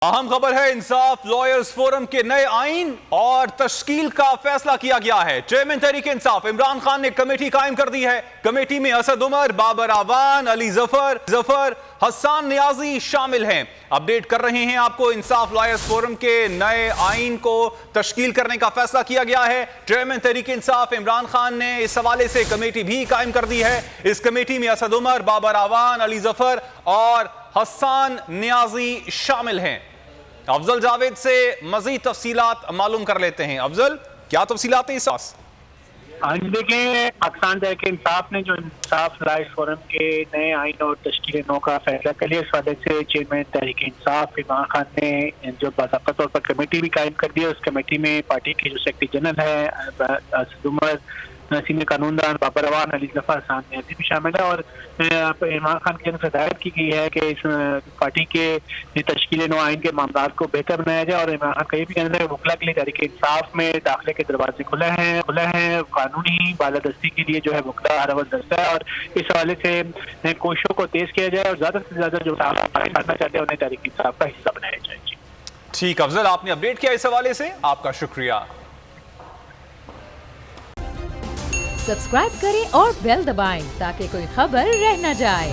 अहम खबर है, इंसाफ लॉयर्स फोरम के नए आइन और तश्कील का फैसला किया गया है। चेयरमैन तहरीक इंसाफ इमरान खान ने कमेटी कायम कर दी है। कमेटी में असद उमर, बाबर आवान, अली जफर, हसन नियाजी शामिल हैं। अपडेट कर रहे हैं आपको, इंसाफ लॉयर्स फोरम के नए आइन को तश्कील करने का फैसला किया गया है। चेयरमैन तहरीक इंसाफ इमरान खान ने इस हवाले से कमेटी भी कायम कर दी है। इस कमेटी में असद उमर, बाबर आवान, अली जफर और हसन नियाजी शामिल हैं। अफजल जावेद से मजीद तफसीलात मालूम कर लेते हैं। अफजल, क्या तफसीलात हैं इस पास? आज देखें, पाकिस्तान तहरीक इंसाफ ने जो इंसाफ लॉयर्स फोरम के नए आइन और तश्कील नौ का फैसला कर लिया, इस वजह से चेयरमैन तहरीक इंसाफ इमरान खान ने जो बाकायदा तौर पर कमेटी भी कायम कर दी है। उस कमेटी में पार्टी के जो सेक्रेटरी जनरल है असद उमर, सीनियर कानूनदान बाबर अवान, अली जफर, हसन नियाजी भी शामिल है। और इमरान खान की तरफ हिदायत की गई है कि इस पार्टी के तश्कील नौ आइन के मामला को बेहतर बनाया जाए। और इमरान खान का ये भी कहना है कि वकला के लिए तहरीक इंसाफ में दाखिले के दरवाजे खुले हैं। कानूनी बालादस्ती के लिए जो है वकला हर वक्त दस्ता है और इस हवाले से कोशिशों को तेज किया जाए और ज्यादा से ज्यादा जो करना चाहते हैं उन्हें तहरीक इंसाफ का हिस्सा बनाया जाए। ठीक अफजल, आपने अपडेट किया इस हवाले से, आपका शुक्रिया। सब्सक्राइब करें और बेल दबाएं ताकि कोई खबर रह न जाए।